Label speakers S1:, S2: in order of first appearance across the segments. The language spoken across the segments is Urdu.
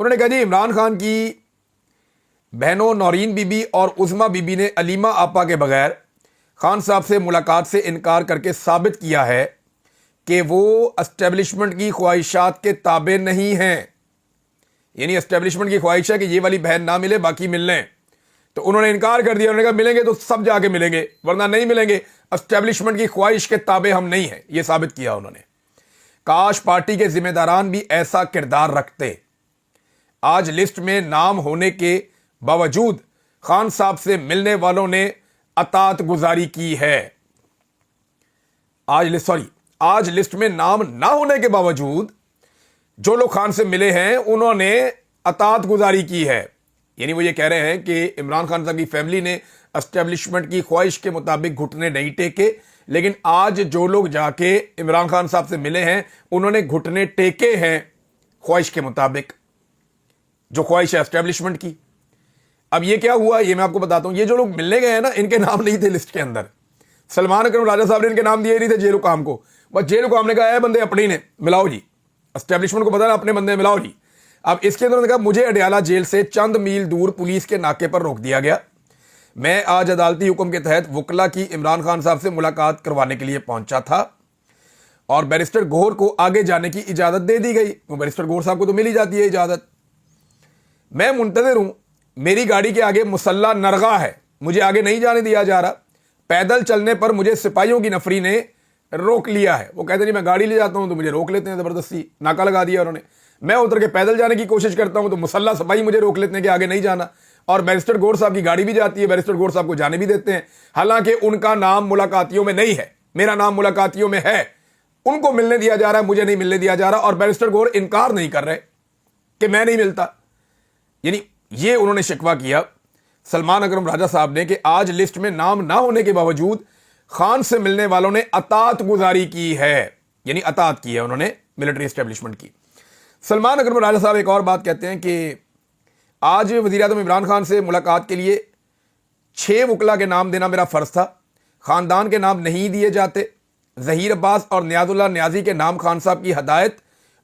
S1: انہوں نے کہا جی عمران خان کی بہنوں نورین بی بی اور عظما بی بی نے علیمہ آپا کے بغیر خان صاحب سے ملاقات سے انکار کر کے ثابت کیا ہے کہ وہ اسٹیبلشمنٹ کی خواہشات کے تابع نہیں ہیں. یعنی اسٹیبلشمنٹ کی خواہش ہے کہ یہ والی بہن نہ ملے باقی مل لیں, تو انہوں نے انکار کر دیا. انہوں نے کہا ملیں گے تو سب جا کے ملیں گے ورنہ نہیں ملیں گے, اسٹیبلشمنٹ کی خواہش کے تابع ہم نہیں ہیں, یہ ثابت کیا انہوں نے. کاش پارٹی کے ذمہ داران بھی ایسا کردار رکھتے. آج لسٹ میں نام ہونے کے باوجود خان صاحب سے ملنے والوں نے اطاعت گزاری کی ہے. آج لسٹ میں نام نہ ہونے کے باوجود جو لوگ خان سے ملے ہیں انہوں نے اطاعت گزاری کی ہے. یعنی وہ یہ کہہ رہے ہیں کہ عمران خان صاحب کی فیملی نے اسٹیبلشمنٹ کی خواہش کے مطابق گھٹنے نہیں ٹیکے, لیکن آج جو لوگ جا کے عمران خان صاحب سے ملے ہیں انہوں نے گھٹنے ٹیکے ہیں خواہش کے مطابق, جو خواہش ہے اسٹیبلشمنٹ کی. اب یہ کیا ہوا یہ میں آپ کو بتاتا ہوں. یہ جو لوگ ملنے گئے ہیں نا ان کے نام نہیں تھے لسٹ کے اندر. سلمان اکرم راجہ صاحب نے ان کے نام دیے نہیں تھے جیل حکام کو, بس جیل حکام نے کہا اے بندے اپنے نے ملاؤ جی, اسٹیبلشمنٹ کو پتا نا اپنے بندے ملاؤ جی. اب اس کے اندر کہا مجھے اڈیالہ جیل سے چند میل دور پولیس کے ناکے پر روک دیا گیا. میں آج عدالتی حکم کے تحت وکلا کی عمران خان صاحب سے ملاقات کروانے کے لیے پہنچا تھا اور بیرسٹر گوہر کو آگے جانے کی اجازت دے دی گئی. بیرسٹر گوہر صاحب کو تو مل ہی جاتی ہے اجازت. میں منتظر ہوں, میری گاڑی کے آگے مسلح نرغہ ہے, مجھے آگے نہیں جانے دیا جا رہا. پیدل چلنے پر مجھے سپاہیوں کی نفری نے روک لیا ہے. وہ کہتے ہیں میں گاڑی لے جاتا ہوں تو مجھے روک لیتے ہیں, زبردستی ناکا لگا دیا انہوں نے. میں اتر کے پیدل جانے کی کوشش کرتا ہوں تو مسلح سپاہی مجھے روک لیتے ہیں کہ آگے نہیں جانا. اور بیرسٹر گوہر صاحب کی گاڑی بھی جاتی ہے, بیرسٹر گوہر صاحب کو جانے بھی دیتے ہیں, حالانکہ ان کا نام ملاقاتیوں میں نہیں ہے, میرا نام ملاقاتیوں میں ہے. ان کو ملنے دیا جا رہا ہے, مجھے نہیں ملنے دیا جا رہا. اور بیرسٹر گوہر انکار نہیں کر رہے کہ میں نہیں ملتا. یعنی یہ انہوں نے شکوہ کیا سلمان اکرم راجہ صاحب نے کہ آج لسٹ میں نام نہ ہونے کے باوجود خان سے ملنے والوں نے اطاعت گزاری کی ہے. یعنی اطاعت کی ہے انہوں نے ملٹری اسٹیبلشمنٹ کی. سلمان اکرم راجہ صاحب ایک اور بات کہتے ہیں کہ آج وزیر اعظم عمران خان سے ملاقات کے لیے 6 وکلا کے نام دینا میرا فرض تھا. خاندان کے نام نہیں دیے جاتے. ظہیر عباس اور نیاز اللہ نیازی کے نام خان صاحب کی ہدایت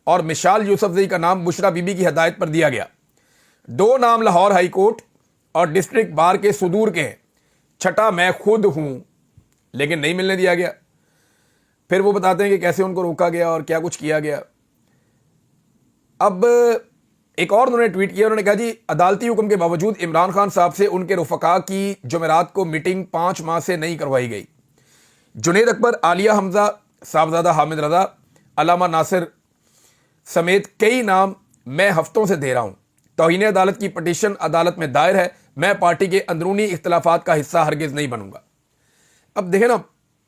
S1: اور مشال یوسف زئی کا نام بشرا بی بی کی ہدایت پر دیا گیا. 2 نام لاہور ہائی کورٹ اور ڈسٹرکٹ بار کے صدور کے ہیں. 6 میں خود ہوں, لیکن نہیں ملنے دیا گیا. پھر وہ بتاتے ہیں کہ کیسے ان کو روکا گیا اور کیا کچھ کیا گیا. اب ایک اور انہوں نے ٹویٹ کیا, انہوں نے کہا جی عدالتی حکم کے باوجود عمران خان صاحب سے ان کے رفقا کی جمعرات کو میٹنگ 5 ماہ سے نہیں کروائی گئی. جنید اکبر, عالیہ حمزہ, صاحبزادہ حامد رضا, علامہ ناصر سمیت کئی نام میں ہفتوں سے دے رہا ہوں. توہین عدالت کی پٹیشن عدالت میں دائر ہے. میں پارٹی کے اندرونی اختلافات کا حصہ ہرگز نہیں بنوں گا. اب دیکھیں نا,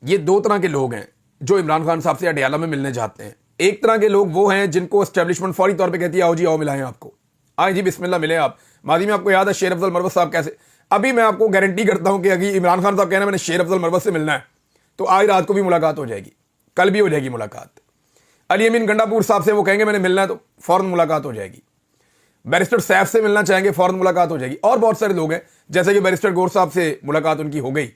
S1: یہ 2 طرح کے لوگ ہیں جو عمران خان صاحب سے اڈیالہ میں ملنے جاتے ہیں. ایک طرح کے لوگ وہ ہیں جن کو اسٹیبلشمنٹ فوری طور پہ کہتی ہے آؤ جی آؤ ملائیں آپ کو, آئیں جی بسم اللہ ملیں آپ. ماضی میں آپ کو یاد ہے شیر افضل مروت صاحب کیسے, ابھی میں آپ کو گارنٹی کرتا ہوں کہ اگر عمران خان صاحب کہنا میں نے شیر افضل مروت سے ملنا ہے تو آج رات کو بھی ملاقات ہو جائے گی, کل بھی ہو جائے گی ملاقات. علی امین گنڈا پور صاحب سے وہ کہیں گے میں نے ملنا ہے تو فوراً ملاقات ہو جائے گی. بیرسٹر سیف سے ملنا چاہیں گے فوراً ملاقات ہو جائے گی. اور بہت سارے لوگ ہیں جیسے کہ بیرسٹر گوہر صاحب سے ملاقات ان کی ہو گئی.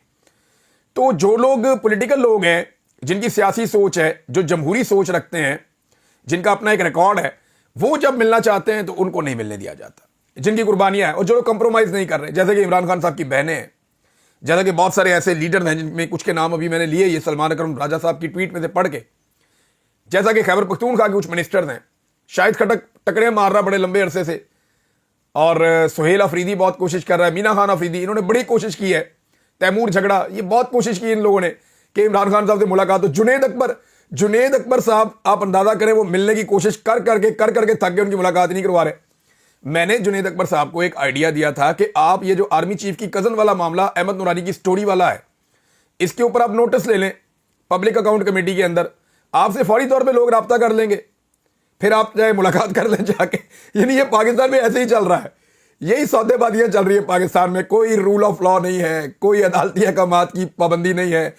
S1: تو جو لوگ پولیٹیکل لوگ ہیں, جن کی سیاسی سوچ ہے, جو جمہوری سوچ رکھتے ہیں, جن کا اپنا ایک ریکارڈ ہے, وہ جب ملنا چاہتے ہیں تو ان کو نہیں ملنے دیا جاتا. جن کی قربانیاں ہیں اور جو لوگ کمپرومائز نہیں کر رہے, جیسے کہ عمران خان صاحب کی بہنیں ہیں, جیسا کہ بہت سارے ایسے لیڈر ہیں جن میں کچھ کے نام ابھی میں نے لیے یہ سلمان اکرم راجہ صاحب کی ٹویٹ میں سے پڑھ کے, جیسا کہ خیبر پختونخوا کے کچھ منسٹرز ہیں. شاہد خٹک ٹکرے مار رہا بڑے لمبے عرصے سے, اور سہیل افریدی بہت کوشش کر رہا ہے, مینا خان افریدی, انہوں نے بڑی کوشش کی ہے. تیمور جھگڑا, یہ بہت کوشش کی ان لوگوں نے کہ عمران خان صاحب سے ملاقات ہو. جنید اکبر صاحب آپ اندازہ کریں وہ ملنے کی کوشش کر کر کے تھک گئے, ان کی ملاقات نہیں کروا رہے. میں نے جنید اکبر صاحب کو ایک آئیڈیا دیا تھا کہ آپ یہ جو آرمی چیف کی کزن والا معاملہ احمد نورانی کی سٹوری والا ہے, اس کے اوپر آپ نوٹس لے لیں پبلک اکاؤنٹ کمیٹی کے اندر, آپ سے فوری طور پہ لوگ رابطہ کر لیں گے, پھر آپ چاہے ملاقات کر لیں جا کے. یعنی یہ پاکستان میں ایسے ہی چل رہا ہے, یہی سودے بازیاں چل رہی ہے پاکستان میں. کوئی رول آف لا نہیں ہے, کوئی عدالتی احکامات کی پابندی نہیں ہے.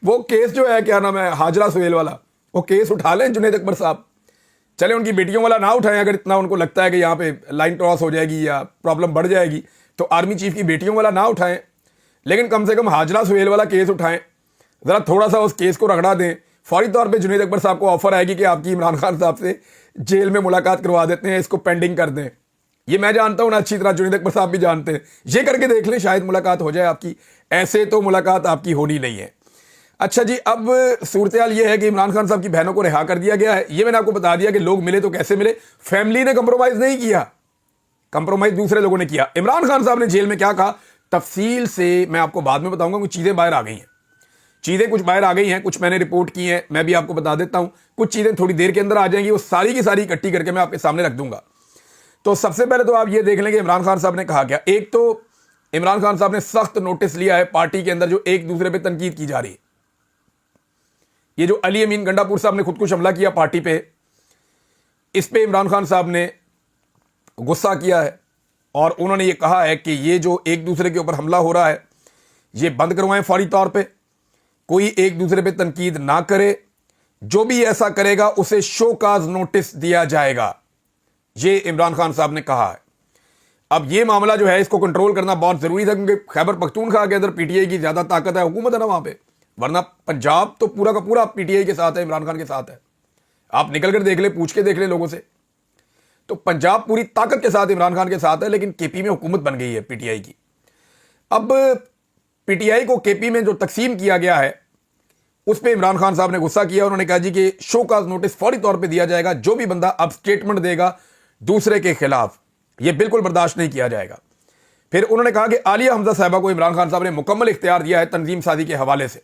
S1: وہ کیس جو ہے کیا نام ہے حاجرہ سہیل والا, وہ کیس اٹھا لیں جنید اکبر صاحب, چلے ان کی بیٹیوں والا نہ اٹھائیں. اگر اتنا ان کو لگتا ہے کہ یہاں پہ لائن کراس ہو جائے گی یا پرابلم بڑھ جائے گی تو آرمی چیف کی بیٹیوں والا نہ اٹھائیں, لیکن کم سے کم حاجرہ سہیل والا کیس اٹھائیں, ذرا تھوڑا سا اس کیس کو رگڑا دیں. فوری طور پہ جنید اکبر صاحب کو آفر آئے گی کہ آپ کی عمران خان صاحب سے جیل میں ملاقات کروا دیتے ہیں, اس کو پینڈنگ کر دیں. یہ میں جانتا ہوں نا اچھی طرح، جنید اکبر صاحب بھی جانتے ہیں. یہ کر کے دیکھ لیں، شاید ملاقات ہو جائے آپ کی. ایسے تو ملاقات آپ کی ہونی نہیں ہے. اچھا جی، اب صورتحال یہ ہے کہ عمران خان صاحب کی بہنوں کو رہا کر دیا گیا ہے. یہ میں نے آپ کو بتا دیا کہ لوگ ملے تو کیسے ملے. فیملی نے کمپرومائز نہیں کیا، کمپرومائز دوسرے لوگوں نے کیا. عمران خان صاحب نے جیل میں کیا کہا تفصیل سے میں آپ کو بعد میں بتاؤں گا. کچھ چیزیں باہر آ گئی ہیں، کچھ باہر آ گئی ہیں، کچھ میں نے رپورٹ کی ہیں، میں بھی آپ کو بتا دیتا ہوں. کچھ چیزیں تھوڑی دیر کے اندر آ جائیں گی، وہ ساری کی ساری اکٹھی کر کے میں آپ کے سامنے رکھ دوں گا. تو سب سے پہلے تو آپ یہ دیکھ لیں کہ عمران خان صاحب نے کہا کیا. ایک تو عمران خان صاحب نے سخت نوٹس لیا ہے پارٹی کے اندر جو ایک دوسرے پہ تنقید کی جا رہی ہے. یہ جو علی امین گنڈا پور صاحب نے خود کش حملہ کیا پارٹی پہ، اس پہ عمران خان صاحب نے غصہ کیا ہے اور انہوں نے یہ کہا ہے کہ یہ جو ایک دوسرے کے اوپر حملہ ہو رہا ہے یہ بند کروائیں فوری طور پہ. کوئی ایک دوسرے پہ تنقید نہ کرے، جو بھی ایسا کرے گا اسے شو کاز نوٹس دیا جائے گا، یہ عمران خان صاحب نے کہا ہے. اب یہ معاملہ جو ہے اس کو کنٹرول کرنا بہت ضروری تھا، کیونکہ خیبر پختونخوا کے اندر پی ٹی آئی کی زیادہ طاقت ہے، حکومت ہے نا وہاں پہ. ورنہ پنجاب تو پورا کا پورا پی ٹی آئی کے ساتھ ہے، عمران خان کے ساتھ ہے. آپ نکل کر دیکھ لیں، پوچھ کے دیکھ لیں لوگوں سے. تو پنجاب پوری طاقت کے ساتھ عمران خان کے ساتھ ہے، لیکن کے پی میں حکومت بن گئی ہے پی ٹی آئی کی. اب پی ٹی آئی کو کے پی میں جو تقسیم کیا گیا ہے اس پہ عمران خان صاحب نے غصہ کیا. انہوں نے کہا جی کہ شو کاز نوٹس فوری طور پہ دیا جائے گا، جو بھی بندہ اب سٹیٹمنٹ دے گا دوسرے کے خلاف یہ بالکل برداشت نہیں کیا جائے گا. پھر انہوں نے کہا کہ عالیہ حمزہ صاحبہ کو عمران خان صاحب نے مکمل اختیار دیا ہے تنظیم سازی کے حوالے سے.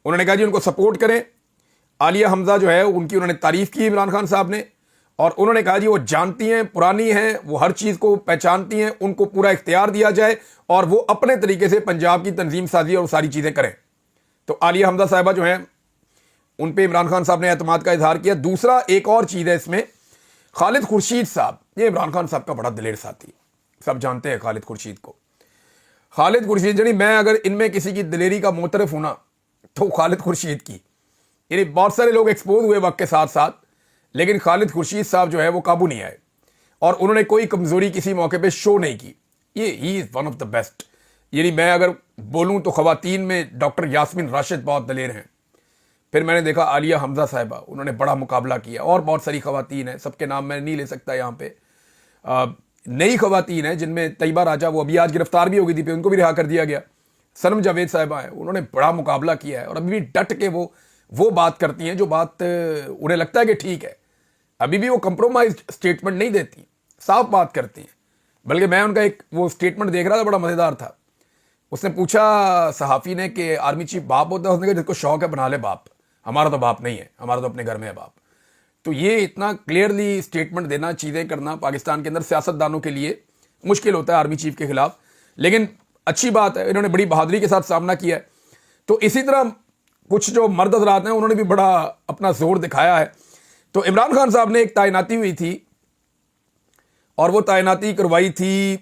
S1: انہوں نے کہا جی ان کو سپورٹ کریں. عالیہ حمزہ جو ہے ان کی انہوں نے تعریف کی عمران خان صاحب نے، اور انہوں نے کہا جی وہ جانتی ہیں، پرانی ہیں، وہ ہر چیز کو پہچانتی ہیں، ان کو پورا اختیار دیا جائے اور وہ اپنے طریقے سے پنجاب کی تنظیم سازی اور ساری چیزیں کریں. تو عالیہ حمزہ صاحبہ جو ہیں ان پہ عمران خان صاحب نے اعتماد کا اظہار کیا. دوسرا ایک اور چیز ہے اس میں، خالد خورشید صاحب، یہ عمران خان صاحب کا بڑا دلیر ساتھی، سب جانتے ہیں خالد خورشید کو. خالد خورشید یعنی میں اگر ان میں کسی کی دلیری کا معترف ہونا تو خالد خورشید کی. یعنی بہت سارے لوگ ایکسپوز ہوئے وقت کے ساتھ ساتھ، لیکن خالد خورشید صاحب جو ہے وہ قابو نہیں آئے اور انہوں نے کوئی کمزوری کسی موقع پہ شو نہیں کی. یہ ہی is one of the best. یعنی میں اگر بولوں تو خواتین میں ڈاکٹر یاسمین راشد بہت دلیر ہیں. پھر میں نے دیکھا عالیہ حمزہ صاحبہ، انہوں نے بڑا مقابلہ کیا، اور بہت ساری خواتین ہیں، سب کے نام میں نہیں لے سکتا یہاں پہ. نئی خواتین ہیں جن میں طیبہ راجہ، وہ ابھی آج گرفتار بھی ہو گئی تھی، پھر ان کو بھی رہا کر دیا گیا. سنم جاوید صاحبہ ہیں، انہوں نے بڑا مقابلہ کیا ہے اور ابھی بھی ڈٹ کے وہ بات کرتی ہیں جو بات انہیں لگتا ہے کہ ٹھیک ہے. ابھی بھی وہ کمپرومائزڈ اسٹیٹمنٹ نہیں دیتی، صاف بات کرتی ہیں. بلکہ میں ان کا ایک وہ اسٹیٹمنٹ دیکھ رہا تھا، بڑا مزیدار تھا. اس نے پوچھا صحافی نے کہ آرمی چیف باپ ہوتا ہے؟ اس نے کہا جس کو شوق ہے بنا لے باپ، ہمارا تو باپ نہیں ہے، ہمارا تو اپنے گھر میں ہے باپ. تو یہ اتنا کلیئرلی اسٹیٹمنٹ دینا، چیزیں کرنا پاکستان کے اندر سیاست دانوں کے لیے مشکل ہوتا ہے آرمی چیف کے خلاف. لیکن اچھی بات ہے، انہوں نے بڑی بہادری کے ساتھ سامنا کیا ہے. تو اسی طرح کچھ جو مرد حضرات ہیں انہوں نے بھی بڑا اپنا زور دکھایا ہے. تو عمران خان صاحب نے ایک تعیناتی ہوئی تھی اور وہ تعیناتی کروائی تھی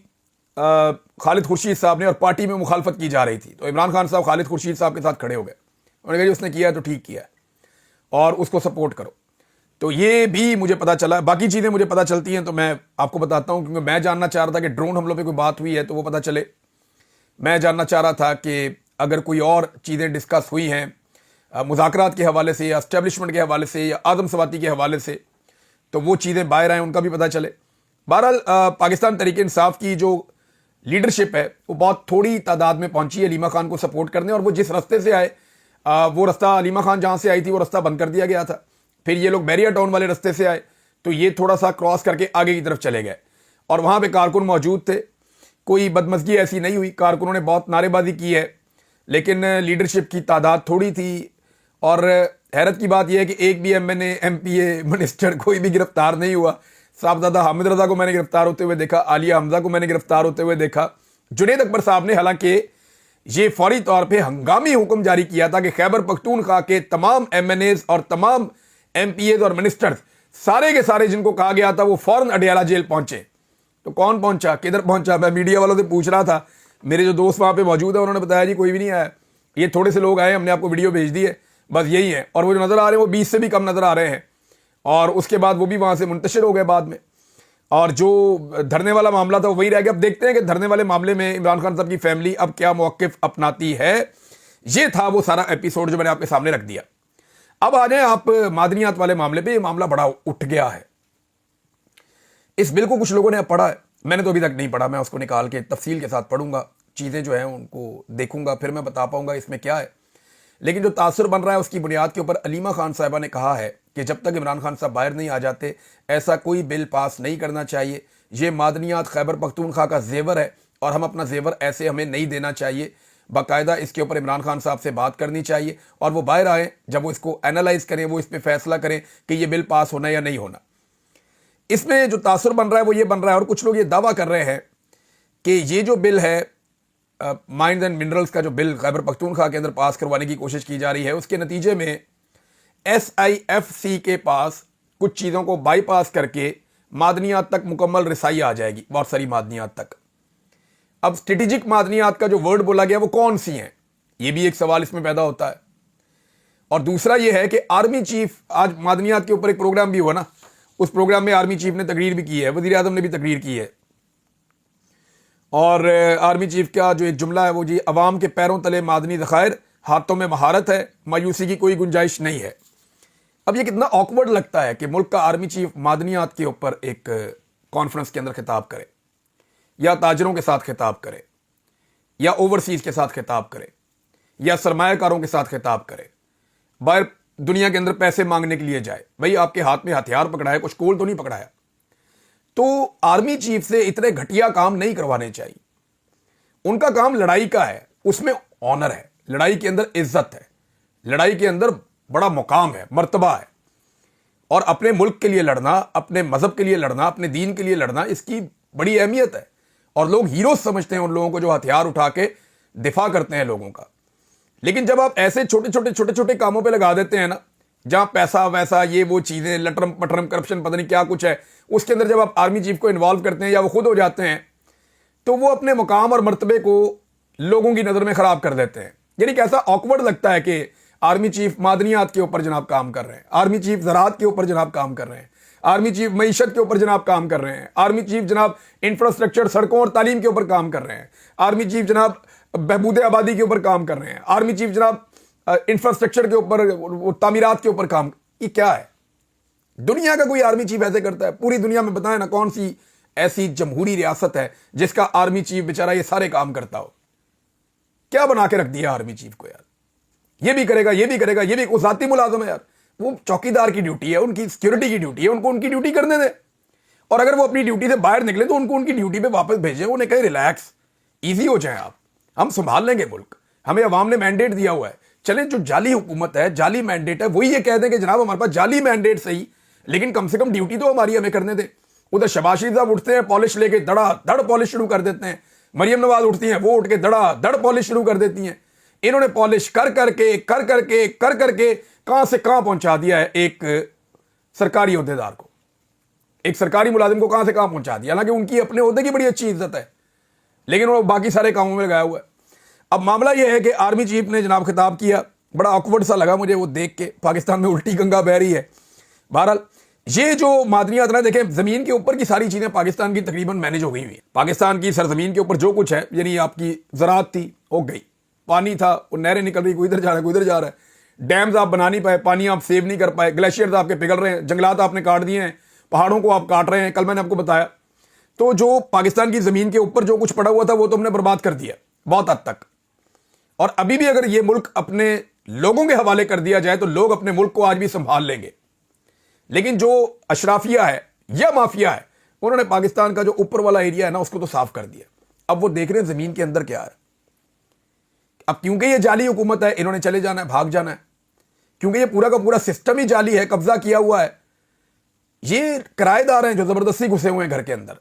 S1: خالد خورشید صاحب نے، اور پارٹی میں مخالفت کی جا رہی تھی. تو عمران خان صاحب خالد خورشید صاحب کے ساتھ کھڑے ہو گئے. انہوں نے کہا جی اس نے کیا ہے تو ٹھیک کیا ہے اور اس کو سپورٹ کرو. تو یہ بھی مجھے پتا چلا. باقی چیزیں مجھے پتا چلتی ہیں تو میں آپ کو بتاتا ہوں، کیونکہ میں جاننا چاہ رہا تھا کہ ڈرون حملوں پہ کوئی بات ہوئی ہے تو وہ پتا چلے. میں جاننا چاہ رہا تھا کہ اگر کوئی اور چیزیں ڈسکس ہوئی ہیں مذاکرات کے حوالے سے یا اسٹیبلشمنٹ کے حوالے سے یا آدم سواتی کے حوالے سے، تو وہ چیزیں باہر آئیں، ان کا بھی پتہ چلے. بہرحال پاکستان تحریک انصاف کی جو لیڈرشپ ہے وہ بہت تھوڑی تعداد میں پہنچی ہے علیمہ خان کو سپورٹ کرنے، اور وہ جس رستے سے آئے وہ رستہ علیمہ خان جہاں سے آئی تھی وہ رستہ بند کر دیا گیا تھا. پھر یہ لوگ بیریا ٹاؤن والے رستے سے آئے تو یہ تھوڑا سا کراس کر کے آگے کی طرف چلے گئے، اور وہاں پہ کارکن موجود تھے. کوئی بدمزگی ایسی نہیں ہوئی، کارکنوں نے بہت نعرے بازی کی ہے، لیکن لیڈرشپ کی تعداد تھوڑی تھی. اور حیرت کی بات یہ ہے کہ ایک بھی ایم این اے، ایم پی اے، منسٹر کوئی بھی گرفتار نہیں ہوا. صاحبزادہ حامد رضا کو میں نے گرفتار ہوتے ہوئے دیکھا، عالیہ حمزہ کو میں نے گرفتار ہوتے ہوئے دیکھا. جنید اکبر صاحب نے حالانکہ یہ فوری طور پہ ہنگامی حکم جاری کیا تھا کہ خیبر پختونخوا کے تمام ایم این ایز اور تمام ایم پی ایز اور منسٹرز سارے کے سارے جن کو کہا گیا تھا وہ فوراً اڈیالہ جیل پہنچے. تو کون پہنچا، کدھر پہنچا؟ میں میڈیا والوں سے پوچھ رہا تھا، میرے جو دوست وہاں پہ موجود ہیں انہوں نے بتایا جی کوئی بھی نہیں آیا، یہ تھوڑے سے لوگ آئے، ہم نے آپ کو ویڈیو بھیج دی ہے، بس یہی ہے. اور وہ جو نظر آ رہے ہیں وہ 20 سے بھی کم نظر آ رہے ہیں، اور اس کے بعد وہ بھی وہاں سے منتشر ہو گئے بعد میں. اور جو دھرنے والا معاملہ تھا وہ وہی رہ گیا. اب دیکھتے ہیں کہ دھرنے والے معاملے میں عمران خان صاحب کی فیملی اب کیا موقف اپناتی ہے. یہ تھا وہ سارا ایپیسوڈ جو میں نے آپ کے سامنے رکھ دیا. اب آ جائیں آپ معدنیات والے معاملے پہ. یہ معاملہ بڑا اٹھ گیا ہے. اس بل کو کچھ لوگوں نے اب پڑھا ہے, میں نے تو ابھی تک نہیں پڑھا, میں اس کو نکال کے تفصیل کے ساتھ پڑھوں گا, چیزیں جو ہیں ان کو دیکھوں گا, پھر میں بتا پاؤں گا اس میں کیا ہے. لیکن جو تاثر بن رہا ہے اس کی بنیاد کے اوپر علیمہ خان صاحبہ نے کہا ہے کہ جب تک عمران خان صاحب باہر نہیں آ جاتے ایسا کوئی بل پاس نہیں کرنا چاہیے. یہ معدنیات خیبر پختونخوا کا زیور ہے اور ہم اپنا زیور ایسے ہمیں نہیں دینا چاہیے. باقاعدہ اس کے اوپر عمران خان صاحب سے بات کرنی چاہیے اور وہ باہر آئیں, جب وہ اس کو اینالائز کریں, وہ اس پہ فیصلہ کریں کہ یہ بل پاس ہونا یا نہیں ہونا. اس میں جو تاثر بن رہا ہے وہ یہ بن رہا ہے, اور کچھ لوگ یہ دعویٰ کر رہے ہیں کہ یہ جو بل ہے مائنز اینڈ منرلز کا جو بل خیبر پختونخوا کے اندر پاس کروانے کی کوشش کی جا رہی ہے, اس کے نتیجے میں SIFC کے پاس کچھ چیزوں کو بائی پاس کر کے معدنیات تک مکمل رسائی آ جائے گی, بہت ساری معدنیات تک. اب اسٹریٹجک معدنیات کا جو ورڈ بولا گیا وہ کون سی ہیں, یہ بھی ایک سوال اس میں پیدا ہوتا ہے. اور دوسرا یہ ہے کہ آرمی چیف, آج معدنیات کے اوپر ایک پروگرام بھی ہوا نا, اس پروگرام میں آرمی چیف نے تقریر بھی کی ہے, وزیر اعظم نے بھی تقریر کی ہے, اور آرمی چیف کا جو ایک جملہ ہے وہ جی عوام کے پیروں تلے معدنی ذخائر, ہاتھوں میں مہارت ہے, مایوسی کی کوئی گنجائش نہیں ہے. اب یہ کتنا آکورڈ لگتا ہے کہ ملک کا آرمی چیف معدنیات کے اوپر ایک کانفرنس کے اندر خطاب کرے, یا تاجروں کے ساتھ خطاب کرے, یا اوورسیز کے ساتھ خطاب کرے, یا سرمایہ کاروں کے ساتھ خطاب کرے, باہر دنیا کے اندر پیسے مانگنے کے لیے جائے. بھئی آپ کے ہاتھ میں ہتھیار پکڑا ہے, کچھ کول تو نہیں پکڑایا. تو آرمی چیف سے اتنے گھٹیا کام نہیں کروانے چاہیے. ان کا کام لڑائی کا ہے, اس میں آنر ہے, لڑائی کے اندر عزت ہے, لڑائی کے اندر بڑا مقام ہے, مرتبہ ہے, اور اپنے ملک کے لیے لڑنا, اپنے مذہب کے لیے لڑنا, اپنے دین کے لیے لڑنا, اس کی بڑی اہمیت ہے. اور لوگ ہیروز سمجھتے ہیں ان لوگوں کو جو ہتھیار اٹھا کے دفاع کرتے ہیں لوگوں کا. لیکن جب آپ ایسے چھوٹے چھوٹے کاموں پہ لگا دیتے ہیں نا, جہاں پیسہ ویسا یہ وہ چیزیں لٹرم پٹرم کرپشن پتہ نہیں کیا کچھ ہے, اس کے اندر جب آپ آرمی چیف کو انوالو کرتے ہیں یا وہ خود ہو جاتے ہیں, تو وہ اپنے مقام اور مرتبے کو لوگوں کی نظر میں خراب کر دیتے ہیں. یعنی کیسا آکورڈ لگتا ہے کہ آرمی چیف معدنیات کے اوپر جناب کام کر رہے ہیں, آرمی چیف زراعت کے اوپر جناب کام کر رہے ہیں, آرمی چیف معیشت کے اوپر جناب کام کر رہے ہیں, آرمی چیف جناب انفراسٹرکچر سڑکوں اور تعلیم کے اوپر کام کر رہے ہیں, آرمی چیف جناب بہبود آبادی کے اوپر کام کر رہے ہیں, آرمی چیف جناب انفراسٹرکچر کے اوپر, تعمیرات کے اوپر کام. یہ کیا ہے؟ دنیا کا کوئی آرمی چیف ایسے کرتا ہے؟ پوری دنیا میں بتائیں نا کون سی ایسی جمہوری ریاست ہے جس کا آرمی چیف بیچارہ یہ سارے کام کرتا ہو؟ کیا بنا کے رکھ دیا آرمی چیف کو یار, یہ بھی کرے گا, یہ بھی کرے گا, یہ بھی وہ ذاتی ملازم ہے یار. وہ چوکیدار کی ڈیوٹی ہے, ان کی سیکورٹی کی ڈیوٹی ہے, ان کو ان کی ڈیوٹی کرنے دیں. اور اگر وہ اپنی ڈیوٹی سے باہر نکلے تو ان کو ان کی ڈیوٹی پہ واپس بھیجیں, انہیں کہیں ریلیکس, ایزی ہو جائیں آپ, ہم سنبھال لیں گے ملک, ہمیں عوام نے مینڈیٹ دیا ہوا ہے. چلیں جو جعلی حکومت ہے, جعلی مینڈیٹ ہے, وہی یہ کہہ دیں کہ جناب ہمارے پاس جعلی مینڈیٹ صحیح, لیکن کم سے کم ڈیوٹی تو ہماری ہمیں کرنے دیں. ادھر شہباز شریف صاحب اٹھتے ہیں پالش لے کے دڑا دڑ پالش شروع کر دیتے ہیں, مریم نواز اٹھتی ہیں وہ اٹھ کے دڑا دڑ پالش شروع کر دیتی ہیں. انہوں نے پالش کر کر کے کہاں سے کہاں پہنچا دیا ہے ایک سرکاری عہدیدار کو, ایک سرکاری ملازم کو کہاں سے کہاں پہنچا دیا. حالانکہ ان کی اپنے عہدے کی بڑی اچھی عزت ہے, لیکن وہ باقی سارے کاموں میں لگایا ہوا ہے. اب معاملہ یہ ہے کہ آرمی چیف نے جناب خطاب کیا, بڑا آکورڈ سا لگا مجھے وہ دیکھ کے, پاکستان میں الٹی گنگا بہ رہی ہے. بہرحال یہ جو معدنیات نا, دیکھیں زمین کے اوپر کی ساری چیزیں پاکستان کی تقریباً مینیج ہو گئی ہوئی ہیں. پاکستان کی سرزمین کے اوپر جو کچھ ہے, یعنی آپ کی زراعت تھی ہو گئی, پانی تھا وہ نہریں نکل رہی, کوئی ادھر جا رہا ہے کوئی ادھر جا رہا ہے, ڈیمز آپ بنا نہیں پائے, پانی آپ سیو نہیں کر پائے, گلیشیئرز آپ کے پگھل رہے ہیں, جنگلات آپ نے کاٹ دیے ہیں, پہاڑوں کو آپ کاٹ رہے ہیں, کل میں نے آپ کو بتایا. تو جو پاکستان کی زمین کے اوپر جو کچھ پڑا ہوا تھا وہ تو ہم نے برباد کر دیا بہت حد تک. اور ابھی بھی اگر یہ ملک اپنے لوگوں کے حوالے کر دیا جائے تو لوگ اپنے ملک کو آج بھی سنبھال لیں گے. لیکن جو اشرافیہ ہے یا مافیا ہے, انہوں نے پاکستان کا جو اوپر والا ایریا ہے نا اس کو تو صاف کر دیا. اب وہ دیکھ رہے ہیں زمین کے اندر کیا ہے. اب کیونکہ یہ جعلی حکومت ہے, انہوں نے چلے جانا ہے, بھاگ جانا ہے, کیونکہ یہ پورا کا پورا سسٹم ہی جعلی ہے, قبضہ کیا ہوا ہے. یہ کرائے دار ہیں جو زبردستی گھسے ہوئے ہیں گھر کے اندر,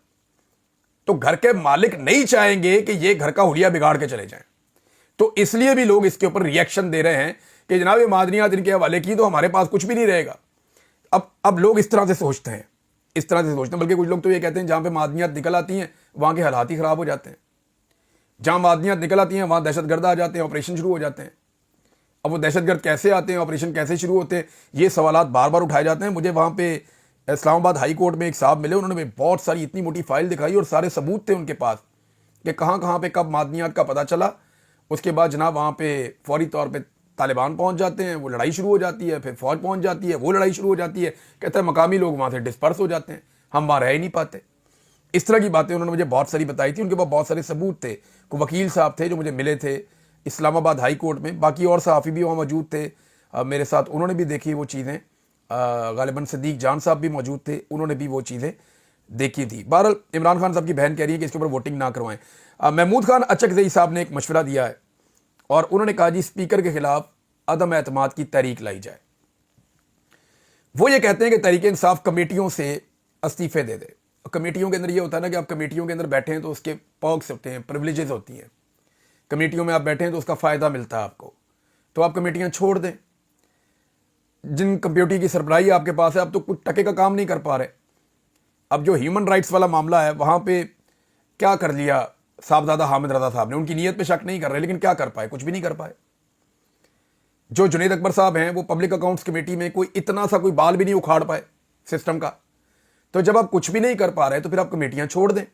S1: تو گھر کے مالک نہیں چاہیں گے کہ یہ گھر کا حلیہ بگاڑ کے چلے جائیں. تو اس لیے بھی لوگ اس کے اوپر ریئیکشن دے رہے ہیں کہ جناب یہ معدنیات ان کے حوالے کی تو ہمارے پاس کچھ بھی نہیں رہے گا. اب لوگ اس طرح سے سوچتے ہیں, بلکہ کچھ لوگ تو یہ کہتے ہیں جہاں پہ معدنیات نکل آتی ہیں وہاں کے حالات ہی خراب ہو جاتے ہیں, جہاں معدنیات نکل آتی ہیں وہاں دہشت گرد آ جاتے ہیں, آپریشن شروع ہو جاتے ہیں. اب وہ دہشت گرد کیسے آتے ہیں, آپریشن کیسے شروع ہوتے ہیں, یہ سوالات بار بار اٹھائے جاتے ہیں. مجھے وہاں پہ اسلام آباد ہائی کورٹ میں ایک صاحب ملے, انہوں نے بہت ساری اتنی موٹی فائل دکھائی اور سارے ثبوت تھے ان کے پاس کہ کہاں کہاں پہ کب معدنیات کا پتہ چلا. اس کے بعد جناب وہاں پہ فوری طور پہ طالبان پہنچ جاتے ہیں, وہ لڑائی شروع ہو جاتی ہے, پھر فوج پہنچ جاتی ہے, وہ لڑائی شروع ہو جاتی ہے. کہتا ہے مقامی لوگ وہاں سے ڈسپرس ہو جاتے ہیں. ہم وہاں رہ ہی نہیں پاتے. اس طرح کی باتیں انہوں نے مجھے بہت ساری بتائی تھی. ان کے پاس بہت سارے ثبوت تھے. کوئی وکیل صاحب تھے جو مجھے ملے تھے اسلام آباد ہائی کورٹ میں, باقی اور صحافی بھی وہاں موجود تھے میرے ساتھ, انہوں نے بھی دیکھی وہ چیزیں. غالباً صدیق جان صاحب بھی موجود تھے, انہوں نے بھی وہ چیزیں دیکھی تھی. بہرحال عمران خان صاحب کی بہن کہہ رہی ہے کہ اس کے اوپر ووٹنگ نہ کروائیں. محمود خان اچکزئی صاحب نے ایک مشورہ دیا ہے اور انہوں نے کہا جی اسپیکر کے خلاف عدم اعتماد کی تحریک لائی جائے. وہ یہ کہتے ہیں کہ تحریک انصاف کمیٹیوں سے استعفے دے دے. کمیٹیوں کے اندر یہ ہوتا ہے نا کہ آپ کمیٹیوں کے اندر بیٹھے ہیں تو اس کے پرکس ہوتے ہیں, پریویلیجز ہوتی ہیں. کمیٹیوں میں آپ بیٹھے ہیں تو اس کا فائدہ ملتا ہے آپ کو, تو آپ کمیٹیاں چھوڑ دیں. جن کمیٹی کی سربراہی آپ کے پاس ہے, آپ تو کچھ ٹکے کا کام نہیں کر پا رہے. اب جو ہیومن رائٹس والا معاملہ ہے وہاں پہ کیا کر لیا صاحبزادہ حامد رضا صاحب نے. ان کی نیت پہ شک نہیں کر رہے لیکن کیا کر پائے, کچھ بھی نہیں کر پائے. جو جنید اکبر صاحب ہیں وہ پبلک اکاؤنٹس کمیٹی میں کوئی اتنا سا کوئی بال بھی نہیں اکھاڑ پائے سسٹم کا. تو جب آپ کچھ بھی نہیں کر پا رہے تو پھر آپ کمیٹیاں چھوڑ دیں.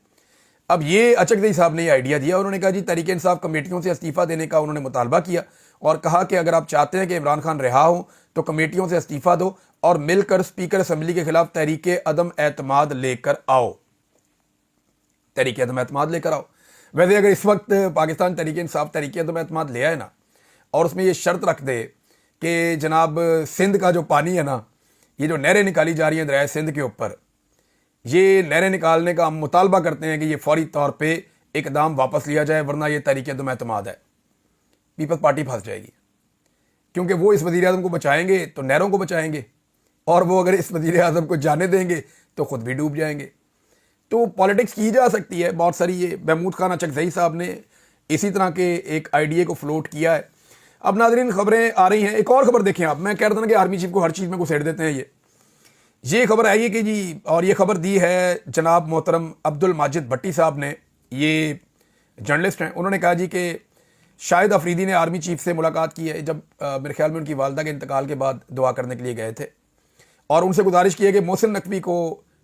S1: اب یہ اچکزئی صاحب نے یہ آئیڈیا دیا. انہوں نے کہا جی تحریک انصاف کمیٹیوں سے استعفیٰ دینے کا انہوں نے مطالبہ کیا اور کہا کہ اگر آپ چاہتے ہیں کہ عمران خان رہا ہوں تو کمیٹیوں سے استعفیٰ دو اور مل کر اسپیکر اسمبلی کے خلاف تحریک عدم اعتماد لے کر آؤ. تحریک عدم اعتماد لے کر آؤ. ویسے اگر اس وقت پاکستان تحریک انصاف تحریک عدم اعتماد لے آئے نا اور اس میں یہ شرط رکھ دے کہ جناب سندھ کا جو پانی ہے نا, یہ جو نہریں نکالی جا رہی ہیں دریائے سندھ کے اوپر, یہ نہریں نکالنے کا ہم مطالبہ کرتے ہیں کہ یہ فوری طور پہ اقدام واپس لیا جائے ورنہ یہ تحریک عدم اعتماد ہے, پیپلز پارٹی پھنس جائے گی. کیونکہ وہ اس وزیر اعظم کو بچائیں گے تو نہروں کو بچائیں گے, اور وہ اگر اس وزیر اعظم کو جانے دیں گے تو خود بھی ڈوب جائیں گے. تو پالیٹکس کی جا سکتی ہے بہت ساری. یہ محمود خان اچکزئی صاحب نے اسی طرح کے ایک آئیڈیا کو فلوٹ کیا ہے. اب ناظرین خبریں آ رہی ہیں. ایک اور خبر دیکھیں آپ, میں کہہ رہا تھا نا کہ آرمی چیف کو ہر چیز میں گھسیٹ دیتے ہیں. یہ خبر آئی ہے کہ جی, اور یہ خبر دی ہے جناب محترم عبد الماجد بھٹی صاحب نے, یہ جرنلسٹ ہیں. انہوں نے کہا جی کہ شاہد افریدی نے آرمی چیف سے ملاقات کی ہے جب میرے خیال میں ان کی والدہ کے انتقال کے بعد دعا کرنے کے لیے گئے تھے, اور ان سے گزارش کی ہے کہ محسن نقوی کو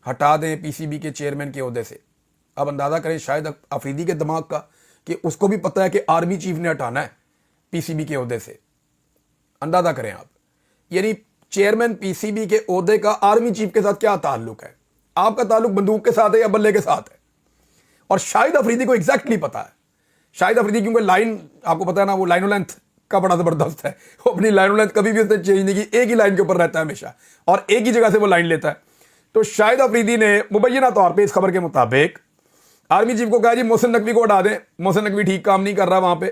S1: ہٹا دیں پی سی بی کے چیئرمین کے عہدے سے. اب اندازہ کریں شاہد افریدی کے دماغ کا کہ اس کو بھی پتہ ہے کہ آرمی چیف نے ہٹانا ہے پی سی بی کے عہدے سے. اندازہ کریں آپ, یعنی چیئرمین پی سی بی کے عہدے کا آرمی چیف کے ساتھ کیا تعلق ہے. آپ کا تعلق بندوق کے ساتھ ہے یا بلے کے ساتھ ہے. اور شاہد افریدی کو ایگزیکٹلی پتا ہے. شاہد افریدی کیونکہ لائن آپ کو پتا ہے نا, وہ لائن و لینتھ کا بڑا زبردست ہے. وہ اپنی لائن و لینتھ کبھی بھی اس نے چینج نہیں کی, ایک ہی لائن کے اوپر رہتا ہے ہمیشہ اور ایک ہی جگہ سے وہ لائن لیتا ہے. تو شاہد افریدی نے مبینہ طور پہ اس خبر کے مطابق آرمی چیف کو کہا جی محسن نقوی کو ہٹا دیں, محسن نقوی ٹھیک کام نہیں کر رہا وہاں پہ,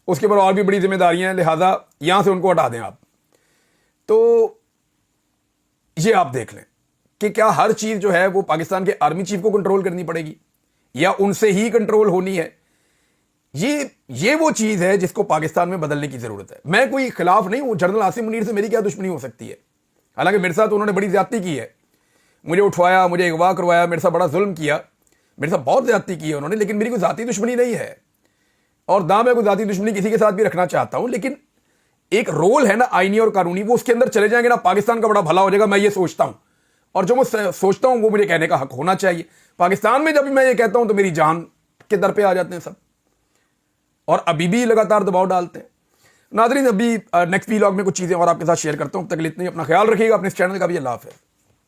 S1: اس کے اوپر اور بھی بڑی ذمہ داریاں ہیں, لہٰذا یہاں سے ان کو ہٹا دیں آپ. تو یہ آپ دیکھ لیں کہ کیا ہر چیز جو ہے وہ پاکستان کے آرمی چیف کو کنٹرول کرنی پڑے گی یا ان سے ہی کنٹرول ہونی ہے. یہ وہ چیز ہے جس کو پاکستان میں بدلنے کی ضرورت ہے. میں کوئی خلاف نہیں ہوں, جنرل عاصم منیر سے میری کیا دشمنی ہو سکتی ہے, حالانکہ میرے ساتھ انہوں نے بڑی زیادتی کی ہے, مجھے اٹھوایا, مجھے اغوا کروایا, میرے ساتھ بڑا ظلم کیا, میرے ساتھ بہت زیادتی کی ہے انہوں نے, لیکن میری کوئی ذاتی دشمنی نہیں ہے. اور میں کوئی ذاتی دشمنی کسی کے ساتھ بھی رکھنا چاہتا ہوں, لیکن ایک رول ہے نا آئینی اور قانونی, وہ اس کے اندر چلے جائیں گے نا پاکستان کا بڑا بھلا ہو جائے گا. میں یہ سوچتا ہوں, اور جو میں سوچتا ہوں وہ مجھے کہنے کا حق ہونا چاہیے. پاکستان میں جب میں یہ کہتا ہوں تو میری جان کے در پہ آ جاتے ہیں سب, اور ابھی بھی لگاتار دباؤ ڈالتے ہیں. ناظرین ابھی نیکسٹ ویلاگ میں کچھ چیزیں اور آپ کے ساتھ شیئر کرتا ہوں. تب تک اتنے ہی, اپنا خیال رکھیے گا, اپنے اس چینل کا بھی. اللہ حافظ.